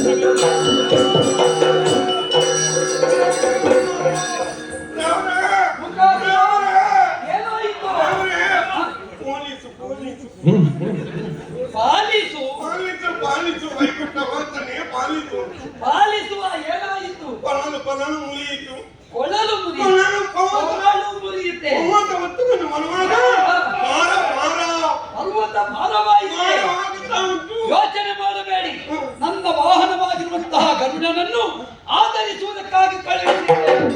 ಪಾಲಿಸು ಪಾಲಿಸು ಪಾಲಿಸು ವೈಕುಂಠ ವರ್ತನೆ ಪಾಲಿಸು ಪಾಲಿಸುವ ಏನಾಯಿತು? ಕೊಳಲು ಕೊಳಲು ಮುರಿಯಿತು ಕೊಳಲು ಮುರಿಯುತ್ತೆ. ಪರ್ವತ ಭಾರವಾಯಿತೆ. ಯೋಚನೆ ಮಾಡಬೇಡಿ, ನನ್ನ ವಾಹನವಾಗಿರುವಂತಹ ಗರುಡನನ್ನು ಆಧರಿಸುವುದಕ್ಕಾಗಿ ಕಳುಹಿಸಿದ್ದೇನೆ.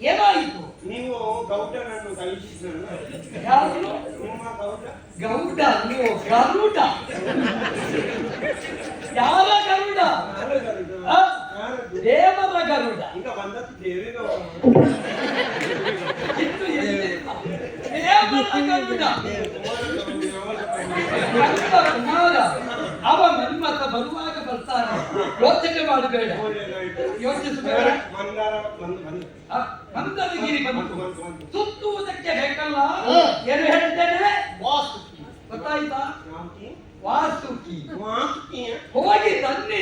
ಏನಾಯಿತು? ನೀವು ಗೌಡನನ್ನು ಕಳಿಸಿದ್ರು. ಯಾರು? ನಿಮ್ಮ ಗೌಡ. ಗೌಡ ನೀವು ಗರುಡ. ಯಾರ ಗರುಡ? ದೇವರ ಗರುಡ. ಈಗ ಬಂದದ್ದು ದೇವರ ಗರುಡ. ಅವ ಮನ್ಮತ ಬರುವಾಗ ಬರ್ತಾನೆ. ಯೋಚನೆ ಮಾಡಬೇಡ, ಯೋಚಿಸಬೇಡ. ಮಂದರಗಿರಿ ಬಂತು. ಸುತ್ತುವುದಕ್ಕೆ ಬೇಕಲ್ಲ. ಏನು ಹೇಳ್ತೇನೆ? ಗೊತ್ತಾಯ್ತಾ? ವಾಸುಕಿ. ಹೋಗಿ ತನ್ನಿ.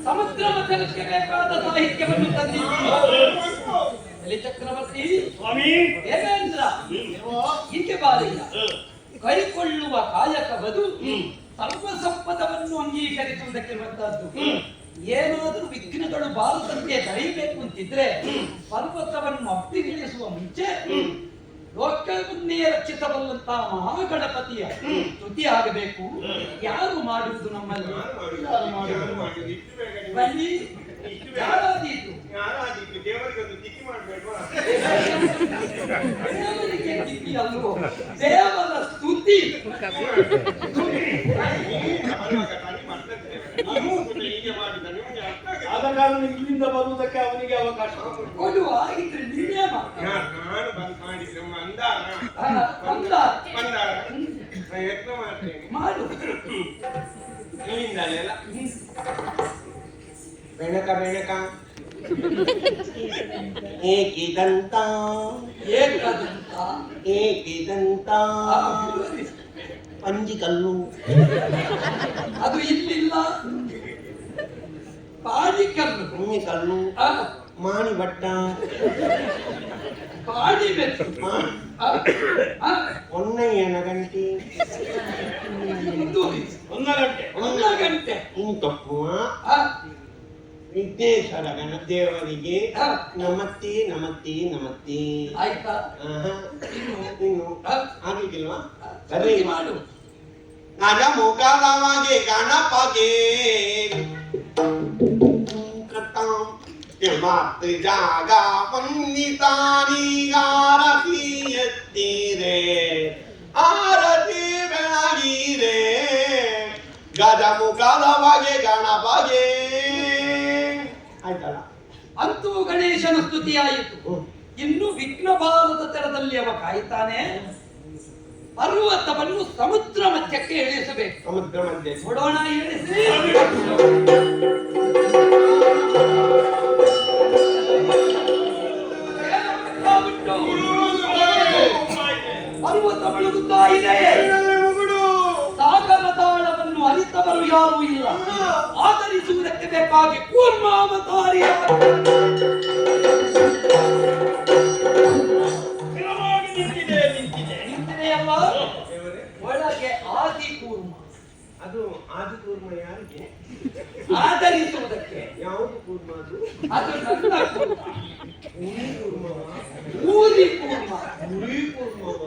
ಸಮುದ್ರ ಮಥನಕ್ಕೆ ಬೇಕಾದ ಸಾಹಿತ್ಯವನ್ನು ತಂದಿದ್ದೀರಿ. ಚಕ್ರವರ್ತಿ ಸ್ವಾಮಿ ದೇವೇಂದ್ರ ಹೀಗೆ ಬಾರಿಲ್ಲ. ಕೈಕೊಳ್ಳುವ ಕಾಯಕ ಬದು ಸರ್ವ ಸಂಪದವನ್ನು ಅಂಗೀಕರಿಸುವುದಕ್ಕಿರುವಂತಹದ್ದು. ಏನಾದರೂ ವಿಘ್ನಗಳು ಬಾರದಂತೆ ತಡೆಯಬೇಕು ಅಂತಿದ್ರೆ ಪರ್ವತವನ್ನು ಅಪ್ಪಿಗಿಳಿಸುವ ಮುಂಚೆ ಲೋಕವನ್ನೇ ರಕ್ಷಿಸಬಲ್ಲಂತಹ ಮಹಾಗಣಪತಿಯ ಸ್ತುತಿ ಆಗಬೇಕು. ಯಾರು ಮಾಡುವುದು ನಮ್ಮಲ್ಲಿ? ಬನ್ನಿ. ಯಾರಾದೀತು? ದೇವರಿಗೆ ತಿಥಿ ಅಲ್ವೋ, ದೇವರ ಸ್ತುತಿ. ಆದ ಕಾರಣ ಇಲ್ಲಿಂದ ಬರುವುದಕ್ಕೆ ಅವನಿಗೆ ಅವಕಾಶ ಕೊಡು. ಆಗಿದ್ರೆ ನೀನೇ ಮಾಡು. ಬೆಣಕ ಬೆಣಕ ಏಕಿದಂತ ಏಕದಂತ ಏಕಿದಂತ ಪಂಜಿಕಲ್ಲು. ಅದು ಇಲ್ಲಿಲ್ಲ. ಪಾಡಿಕಲ್ಲು, ಕಲ್ಲು, ಮಾಣಿ ಬಟ್ಟ, ಪಾಡಿ ಬೆತ್ತು, ಹೊನ್ನಯ್ಯನ ಗಂಟಿ, ಹೊನ್ನ ಗಂಟೆ ಇಂತಪ್ಪುವ ವಿಘ್ನೇಶ್ವರ ಗಣ ದೇವರಿಗೆ ನಮತ್ತಿ ನಮತ್ತಿ ನಮತ್ತಿ. ಆಯ್ತಾ? ಇನ್ನು ಆಗ್ಲಿಕ್ಕಿಲ್ವಾ? ಸರಿ ಮಾಡು. ನನ್ನ ಮುಖದವಾಗಿ ಗಣಪಗೆ ಮತ್ತು ಜಾಗ ವಂದಿತಾನಿಗಾರತಿ ಎತ್ತಿರೆ ಆರತಿ ಬೆಳಗಿರೆ ಗಜ ಮುಖದವಾಗಿ ಗಣಪಗೆ ಆಯ್ತಲ್ಲ. ಅಂತೂ ಗಣೇಶನ ಸ್ತುತಿಯಾಯಿತು. ಇನ್ನು ವಿಘ್ನ ಬಾರದ ತೆರದಲ್ಲಿ ಅವ ಕಾಯ್ತಾನೆ. ಪರ್ವತವನ್ನು ಸಮುದ್ರ ಮಧ್ಯಕ್ಕೆ ಇಳಿಸಬೇಕು. ಸಮುದ್ರ ಮಧ್ಯೆ ನೋಡೋಣ, ಇಳಿಸಿ. ಪರ್ವತ ಮುಳುಗುತ್ತಾ ಇದೆ. ಸಾಗರ ತಾಳವನ್ನು ಅರಿತವರು ಯಾರೂ ಇಲ್ಲ. ಆಧರಿಸುವುದಕ್ಕೆ ಬೇಕಾಗಿ ಕೂರ್ಮಾವತಾರಿಯ ನಿಂತಿದೆಯಲ್ಲ, ಒಳಗೆ ಆದಿಕೂರ್ಮ. ಅದು ಆದಿಕೂರ್ಮ ಯಾರಿಗೆ? ಆಧರಿಸುವುದಕ್ಕೆ. ಯಾವುದು ಕೂರ್ಮ ಅದು? ಅದು ನನ್ನ ಕೂರ್ಮ. ಊರಿ ಕೂರ್ಮವ? ಊರಿ ಕೂರ್ಮ. ಊರಿ ಕೂರ್ಮವ?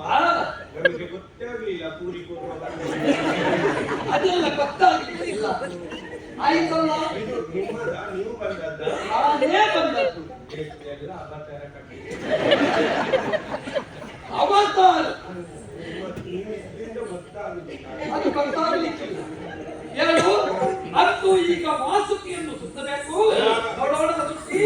ನಮಗೆ ಗೊತ್ತೇ ಆಗಲಿಲ್ಲ ಪೂರಿ ಕೂರ್ಮ. ಅದೆಲ್ಲ ಗೊತ್ತಾಗಲಿಲ್ಲ. ಆಯ್ತಲ್ಲ, ಇದು ನಿಮ್ಮದ? ನೀವು ಬಂದದ್ದ? ನಾನೇ ಬಂದದ್ದು. ಎಲ್ಲ ಅಬಾತಾರ ಕಟ್ಟಿ ಅವತಾರ. ಗೊತ್ತಾಗುದಿಲ್ಲ. ಅದು ಗೊತ್ತಾಗಲಿಕ್ಕಿಲ್ಲ. ಹೇಳು, ಅಂತೂ ಈಗ ವಾಸುಕಿಯನ್ನು ಸುತ್ತಬೇಕು. ನೋಡೋಣ ಸುತ್ತಿ.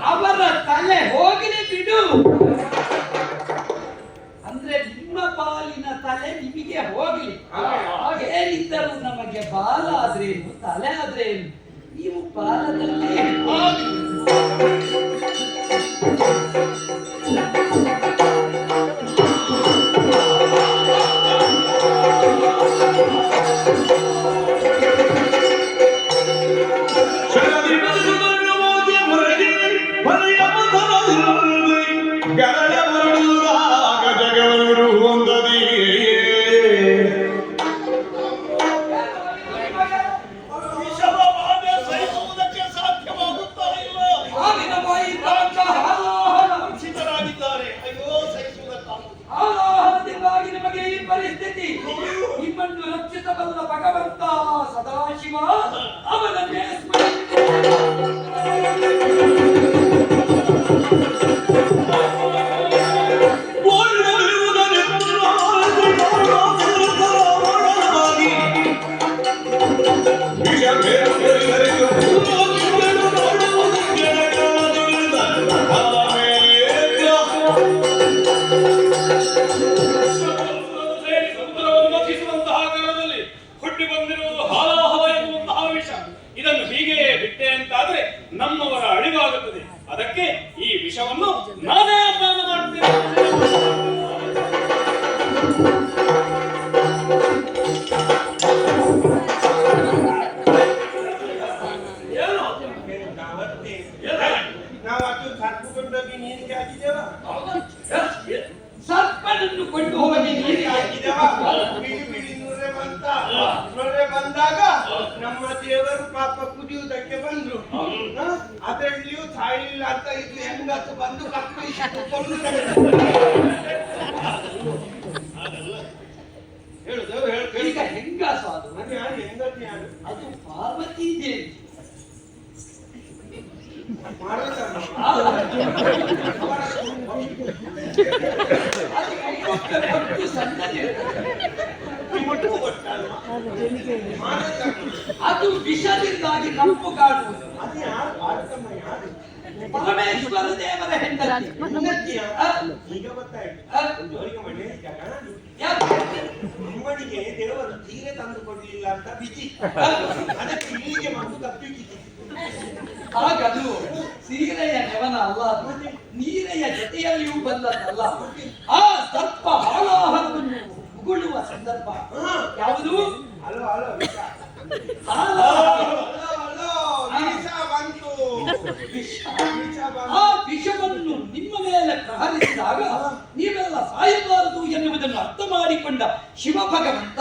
ಅವರ ತಲೆ ಹೋಗಲಿ ಬಿಡು. ಅಂದ್ರೆ ನಿಮ್ಮ ಪಾಲಿನ ತಲೆ ನಿಮಗೆ ಹೋಗಲಿ. ಹಾಗೇನಿದ್ದರೂ ನಮಗೆ ಬಾಲ ಆದ್ರೇನು, ತಲೆ ಆದ್ರೇನು, ನೀವು ಬಾಲದಲ್ಲಿ ನಿಮಗೆ ಈ ಪರಿಸ್ಥಿತಿ. ನಿಮ್ಮನ್ನು ರಕ್ಷಿಸಬಲ್ಲ ಭಗವಂತ ಸದಾಶಿವ ಅವನನ್ನೇ ನಮ್ಮವರ ಅಳಿವಾಗುತ್ತದೆ. ಅದಕ್ಕೆ ಈ ವಿಷವನ್ನು ನಾನೇ ಅಪಾನ ಮಾಡುತ್ತೇನೆ. ಸರ್ಪನನ್ನು ಕೊಂಡು ಹೋಗಿ ನೀರಿಗೆ ಹಾಕಿದೆವ. ಬಂದಾಗ ನಮ್ಮ ದೇವರು ಪಾಪ ಕುದಿಯುವುದಕ್ಕೆ ಬಂದ್ರು. ಅದರಲ್ಲಿಯೂ ಸಾಯಿಲ್ಲ ಅಂತ ಇದು ಹೆಂಗತ್ತು ಬಂದು ಕತ್ತರಿಸಿಕೊಂಡು ಹೇಳು ದೇವರು ಹೇಳು ಈಗ ಕೇಳಿಕ ಹೆಂಗಸು ಅದು ಅದು ಯಾರು ಹೆಂಗತಿ ಯಾರು ಅದು ಪಾರ್ವತಿ ದೇವಿ. ಮಾಡ್ಬೇಕಮ್ಮ ಆ, ಅದು ಕೈಗೊತ್ತ ಕೊಟ್ಟು ಸಣ್ಣದಿರ್ತದೆ. ಒಟ್ಟು ಗೊತ್ತಲ್ವಾ ಮಾಡ್ಬೇಕಮ್ಮ ಅದು ವಿಷದಿಂದಾಗಿ ಕಪ್ಪು ಕಾಣುವುದು. ಅದು ಯಾರು ಭಾರತಮ್ಮ ಯಾರು ಪರಮೇಶ್ವರ ದೇವರ ಹೆಂಡತಿ. ಹೆಂಡತಿಯ? ಆ, ಈಗ ಗೊತ್ತಾಯ್ತು ಆ, ಜೋರಿಗೆ ಮನೆ ಜಗಳ ಯಾಕೆ? ಅಮ್ಮನಿಗೆ ದೇವರು ತೀರೆ ತಂದು ಕೊಡ್ಲಿಲ್ಲ ಅಂತ ಬಿಸಿ ಅದಕ್ಕೆ ಇಲ್ಲಿಗೆ ಬಂದು ತಪ್ಪಿಕ್ಕಿತ್ತು ಹಾಗದು ಸೀರೆಯ ನೆವನ ಅಲ್ಲ, ಅದು ನೀರೆಯ ಜೊತೆಯಲ್ಲಿಯೂ ಬಂದದ್ದಲ್ಲ. ಆ ಸರ್ಪ ಹಾಲಾಹಲವನ್ನು ಉಗುಳುವ ಸಂದರ್ಭ ಯಾವುದು? ಹಲೋ ಹಲೋ ಹಾಲಾಹಲ. ಬಂತು ವಿಷ. ವಿಷ ಬಂತು. ಆ ವಿಷವನ್ನು ನಿಮ್ಮ ಮೇಲೆ ಪ್ರಹರಿಸಿದಾಗ ನೀವೆಲ್ಲ ಸಾಯಬಾರದು ಎನ್ನುವುದನ್ನು ಅರ್ಥ ಮಾಡಿಕೊಂಡ ಶಿವ ಭಗವಂತ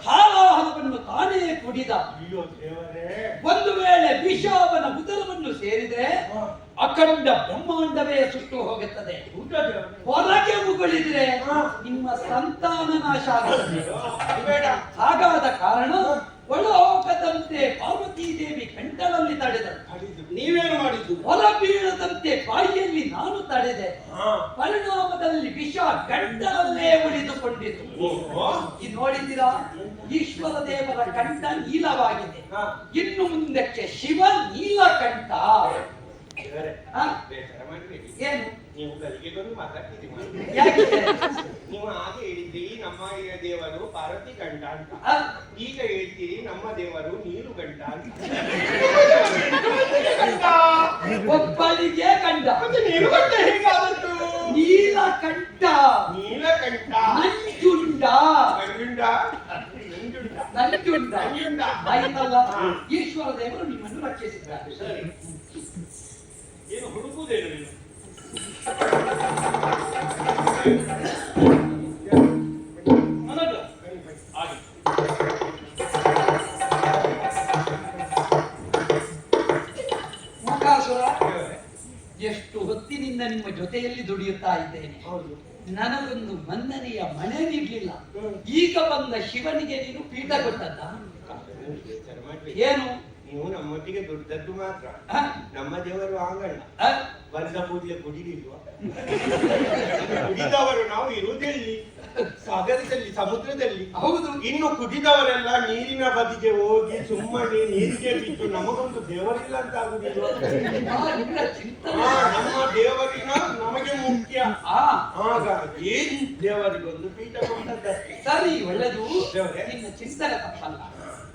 ಹಾಲಾಹಲವನ್ನು ತಾನೇ ಕುಡಿದ. ಅಯ್ಯೋ ದೇವರೇ ಒಂದು ವೇಳೆ ವಿಷ ಅವನ ಉದರವನ್ನು ಸೇರಿದ್ರೆ ಅಖಂಡ ಬ್ರಹ್ಮಾಂಡವೇ ಸುಟ್ಟು ಹೋಗುತ್ತದೆ. ಊಟ ದೇವರೇ ಹೊರಗೆ ಉಗುಳಿದ್ರೆ ನಿಮ್ಮ ಸಂತಾನ ನಾಶ ಆಗುತ್ತದೆ. ಬೇಡ ಹಾಗಾದ ಕಾರಣ ಒಳಹೋಗದಂತೆ ಪಾರ್ವತೀ ದೇವಿ ಕಂಠದಲ್ಲಿ ತಡೆದಳು. ನೀವೇನು ಮಾಡಿದ್ದು ಹೊರ ಬೀಳದಂತೆ ಬಾಯಿಯಲ್ಲಿ ನಾನು ತಡೆದೆ. ಹಾ ಪರಿಣಾಮದಲ್ಲಿ ವಿಷ ಗಂಟಲಲ್ಲೇ ಉಳಿದುಕೊಂಡಿತು. ಓಹೋ ಇದು ನೋಡಿದ್ದೀರಾ? ಈಶ್ವರ ದೇವರ ಕಂಠ ನೀಲವಾಗಿದೆ. ಹಾ ಇನ್ನು ಮುಂದಕ್ಕೆ ಶಿವ ನೀಲಕಂಠ. ದೇವರೇ ಹಾ? ಬೇಸರ ಮಾಡಬೇಡಿ ಏನು? ನೀವು ಗಲಿಗೆ ಬಂದು ಮಾತಾಡ್ತಿದ್ದೀರಿ ಯಾಕೆ? ನೀವು ಹಾಗೆ ಹೇಳಿದ್ರಿ ನಮ್ಮ ದೇವರು ಪಾರ್ವತಿ ಗಂಟ ಅಂತ ಆ, ಈಗ ಹೇಳ್ತೀರಿ ನಮ್ಮ ದೇವರು ನೀರು ಗಂಟ ಅಂತ ಒಬ್ಬಳಿಗೆ ಕಂಡ ನೀರು ಗಂಟ ಹೇಗಾದದ್ದು ನೀಲಕಂಠ ನೀಲಕಂಠ ನಂಜುಂಡ ಗಂಜುಂಡ ನಂಜುಂಡ ನಂಜುಂಡ ನಂಜುಂಡ ಆಯ್ತಲ್ಲ. ಈಶ್ವರ ದೇವರು ನಿಮ್ಮನ್ನು ರಕ್ಷಿಸಿದ್ದಾರೆ. ಸರಿ ಏನು ಹುಡುಕುವುದೇನು ನೀನು? ಮನದ ಹಾಗೆ ಮುಖಾಸುರ, ಎಷ್ಟು ಹೊತ್ತಿನಿಂದ ನಿಮ್ಮ ಜೊತೆಯಲ್ಲಿ ದುಡಿಯುತ್ತಾ ಇದ್ದೇನೆ. ಹೌದು ನನಗೊಂದು ಮನ್ನನೆಯ ಮನೆ ನೀಡಲಿಲ್ಲ. ಈಗ ಬಂದ ಶಿವನಿಗೆ ನೀನು ಪೀಠ ಕೊಟ್ಟದ್ದ? ಬೇಸರ ಮಾಡ್ಬೇಡಿ. ಏನು? ನೀವು ನಮ್ಮೊಟ್ಟಿಗೆ ದುಡ್ಡದ್ದು ಮಾತ್ರ ಆ? ನಮ್ಮ ದೇವರು ಆಂಗಣ್ಣ ಆ? ಬಂದ ಕೂಡಲೇ ಕುಡಿಲಿಲ್ವಾ ಕುಡಿದವರು ನಾವು ಇರುವುದೆಲ್ಲಿ ಸಾಗರದಲ್ಲಿ ಸಮುದ್ರದಲ್ಲಿ ಹೌದು. ಇನ್ನು ಕುಡಿದವರೆಲ್ಲ ನೀರಿನ ಬದಿಗೆ ಹೋಗಿ ಸುಮ್ಮನೆ ನೀರಿಗೆ ಬಿದ್ದು ನಮಗೊಂದು ದೇವರಿಲ್ಲ ಅಂತ ಆಗುದಿಲ್ವಾ ನಿನ್ನ ಚಿಂತನೆ. ನಮ್ಮ ದೇವರಿನ ನಮಗೆ ಮುಖ್ಯ ಆ, ಹಾಗಾಗಿ ದೇವರಿಗೊಂದು ಪೀಠ ಕೊಟ್ಟದ್ದಷ್ಟೇ ಸರಿ, ಒಳ್ಳೆದು. ದೇವರೇ. ನಿನ್ನ ಚಿಂತನೆ ತಪ್ಪಲ್ಲ.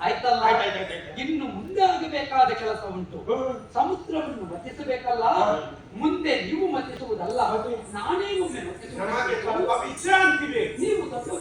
ಆಯ್ತಲ್ಲ. ಆಯ್ತಾಯ್ತಾಯ್ತು. ಇನ್ನು ಮುಂದೆ ಆಗಬೇಕಾದ ಕೆಲಸ ಉಂಟು. ಸಮುದ್ರವನ್ನು ಮತಿಸಬೇಕಲ್ಲ. ಮುಂದೆ ನೀವು ಮತಿಸುವುದಲ್ಲ, ನಾನೇ ಒಮ್ಮೆ ನಮಗೆ ಮತಿಸುವುದು. ಸ್ವಲ್ಪ ವಿಶ್ರಾಂತಿ ಬೇಕು ನೀವು ತಪ್ಪು